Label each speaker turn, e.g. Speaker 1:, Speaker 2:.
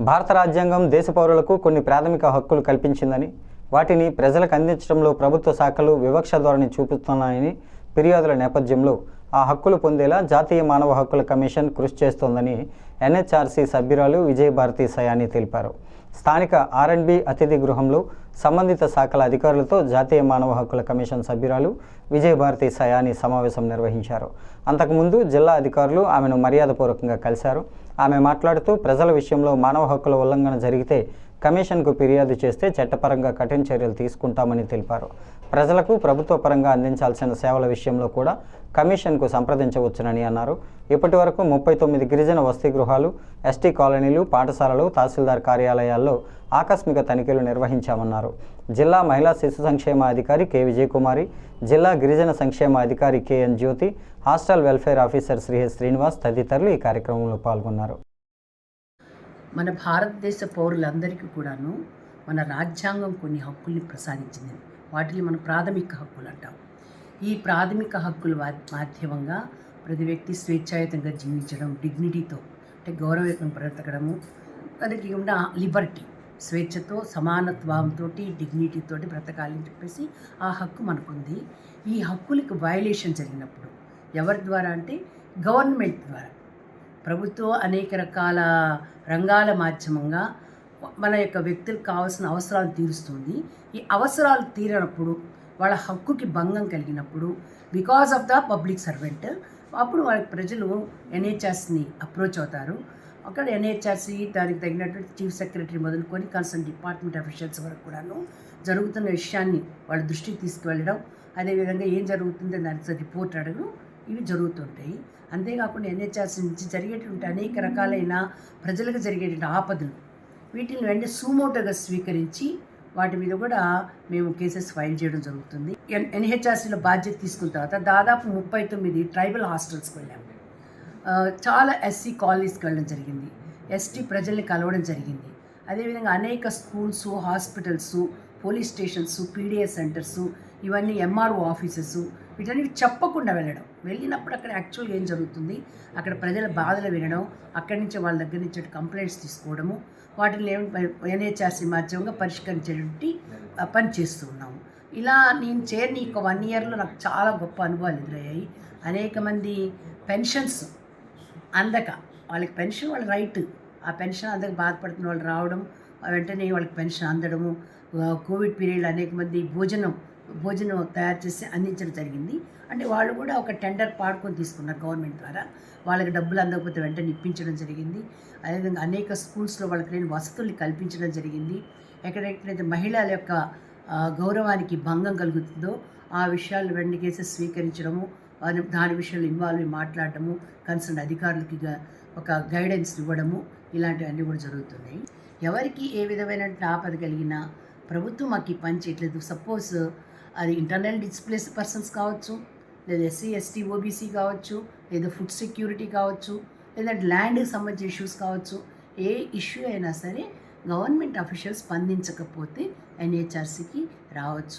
Speaker 1: భారత రాజ్యాంగం దేశ పౌరులకు కొన్ని ప్రాథమిక హక్కులు కల్పించిందని, వాటిని ప్రజలకు అందించడంలో ప్రభుత్వ శాఖలు వివక్ష ధోరణి చూపుతున్నాయని ఫిర్యాదుల నేపథ్యంలో ఆ హక్కులు పొందేలా జాతీయ మానవ హక్కుల కమిషన్ కృషి చేస్తోందని ఎన్హెచ్ఆర్సీ సభ్యురాలు విజయభారతి సయాని తెలిపారు. స్థానిక ఆర్&బి అతిథి గృహంలో సంబంధిత శాఖల అధికారులతో జాతీయ మానవ హక్కుల కమిషన్ సభ్యురాలు విజయభారతి సయాని సమావేశం నిర్వహించారు. అంతకుముందు జిల్లా అధికారులు ఆమెను మర్యాదపూర్వకంగా కలిశారు. ఆమె మాట్లాడుతూ ప్రజల విషయంలో మానవ హక్కుల ఉల్లంఘన జరిగితే కమిషన్కు ఫిర్యాదు చేస్తే చట్టపరంగా కఠిన చర్యలు తీసుకుంటామని తెలిపారు. ప్రజలకు ప్రభుత్వ పరంగా అందించాల్సిన సేవల విషయంలో కూడా కమిషన్కు సంప్రదించవచ్చునని అన్నారు. ఇప్పటి వరకు 39 గిరిజన వసతి గృహాలు, ఎస్టీ కాలనీలు, పాఠశాలలు, తహసీల్దార్ కార్యాలయాల్లో ఆకస్మిక తనిఖీలు నిర్వహించామన్నారు. జిల్లా మహిళా శిశు సంక్షేమ అధికారి కె విజయకుమారి, జిల్లా గిరిజన సంక్షేమ అధికారి KN Jyoti, hostel welfare officer Shri Srinivas తదితరులు ఈ కార్యక్రమంలో పాల్గొన్నారు.
Speaker 2: మన భారతదేశ పౌరులందరికీ కూడాను మన రాజ్యాంగం కొన్ని హక్కుల్ని ప్రసాదించింది. వాటిని మనం ప్రాథమిక హక్కులు అంటాం. ఈ ప్రాథమిక హక్కుల మాధ్యమంగా ప్రతి వ్యక్తి స్వేచ్ఛాయుతంగా జీవించడం, డిగ్నిటీతో అంటే గౌరవయుతంగా బ్రతకడము, దానికి ఉన్న లిబర్టీ, స్వేచ్ఛతో సమానత్వంతో డిగ్నిటీతో బ్రతకాలని చెప్పేసి ఆ హక్కు మనకుంది. ఈ హక్కులకు వయలేషన్ జరిగినప్పుడు ఎవరి ద్వారా అంటే గవర్నమెంట్ ద్వారా, ప్రభుత్వం అనేక రకాల రంగాల మాధ్యమంగా మన యొక్క వ్యక్తులకు కావాల్సిన అవసరాలు తీరుస్తుంది. ఈ అవసరాలు తీరనప్పుడు, వాళ్ళ హక్కుకి భంగం కలిగినప్పుడు, because of the public servant, అప్పుడు వాళ్ళ ప్రజలు ఎన్హెచ్ఆర్సీని అప్రోచ్ అవుతారు. అక్కడ ఎన్హెచ్ఆర్సీ దానికి తగినటువంటి చీఫ్ సెక్రటరీ మొదలుకొని కన్సర్న్ డిపార్ట్మెంట్ అఫీషియల్స్ వరకు కూడాను జరుగుతున్న విషయాన్ని వాళ్ళ దృష్టికి తీసుకువెళ్ళడం, అదేవిధంగా ఏం జరుగుతుందో దానికి రిపోర్ట్ అడగడం, ఇవి జరుగుతుంటాయి. అంతేకాకుండా ఎన్హెచ్ఆర్సీ నుంచి జరిగేటువంటి అనేక రకాలైన ప్రజలకు జరిగేటువంటి ఆపదలు, వీటిని వెంటనే సుమోటోగా స్వీకరించి వాటి మీద కూడా మేము కేసెస్ ఫైల్ చేయడం జరుగుతుంది. ఎన్హెచ్ఆర్సీలో బాధ్యత తీసుకున్న తర్వాత దాదాపు 39 ట్రైబల్ హాస్టల్స్కి వెళ్ళాము. చాలా ఎస్సీ కాలనీస్కి వెళ్ళడం జరిగింది. ఎస్టీ ప్రజల్ని కలవడం జరిగింది. అదేవిధంగా అనేక schools, hospitals, police stations, PDS centres, ఇవన్నీ ఎంఆర్ఓ ఆఫీసెస్, వీటన్ని చెప్పకుండా వెళ్ళినప్పుడు అక్కడ యాక్చువల్గా ఏం జరుగుతుంది, అక్కడ ప్రజల బాధలు వినడం, అక్కడి నుంచి వాళ్ళ దగ్గర నుంచి కంప్లైంట్స్ తీసుకోవడము, వాటిని ఎన్హెచ్ఆర్సీ మాధ్యమంగా పరిష్కరించేటువంటి పని చేస్తూ ఉన్నాము. ఇలా నేను చేరిన ఈ 1 ఇయర్లో నాకు చాలా గొప్ప అనుభవాలు ఎదురయ్యాయి. అనేక మంది పెన్షన్స్ అందక, వాళ్ళకి పెన్షన్ వాళ్ళ రైట్, ఆ పెన్షన్ అందక బాధపడుతున్న వాళ్ళు రావడం, వెంటనే వాళ్ళకి పెన్షన్ అందడము, కోవిడ్ పీరియడ్లో అనేక మంది భోజనం తయారు చేసి అందించడం జరిగింది. అంటే వాళ్ళు కూడా ఒక టెండర్ పాడుకొని తీసుకున్నారు గవర్నమెంట్ ద్వారా. వాళ్ళకి డబ్బులు అందకపోతే వెంటనే ఇప్పించడం జరిగింది. అదేవిధంగా అనేక స్కూల్స్లో వాళ్ళకి లేని వసతుల్ని కల్పించడం జరిగింది. ఎక్కడెక్కడైతే మహిళల యొక్క గౌరవానికి భంగం కలుగుతుందో ఆ విషయాలు వెంటనే కేసెస్ స్వీకరించడము, దాని విషయంలో ఇన్వాల్వ్ మాట్లాడటము, కన్సర్న్ అధికారులకి ఒక గైడెన్స్ ఇవ్వడము, ఇలాంటివన్నీ కూడా జరుగుతున్నాయి. ఎవరికి ఏ విధమైన ఆపద కలిగినా ప్రభుత్వం మాకు పని చేయట్లేదు. సపోజ్ అది ఇంటర్నల్ డిస్ప్లేస్ పర్సన్స్ కావచ్చు, లేదా ఎస్సీ ఎస్టీ ఓబీసీ కావచ్చు, లేదా ఫుడ్ సెక్యూరిటీ కావచ్చు, లేదంటే ల్యాండ్కి సంబంధించిన ఇష్యూస్ కావచ్చు, ఏ ఇష్యూ అయినా సరే గవర్నమెంట్ అఫీషియల్స్ స్పందించకపోతే ఎన్హెచ్ఆర్సీకి రావచ్చు.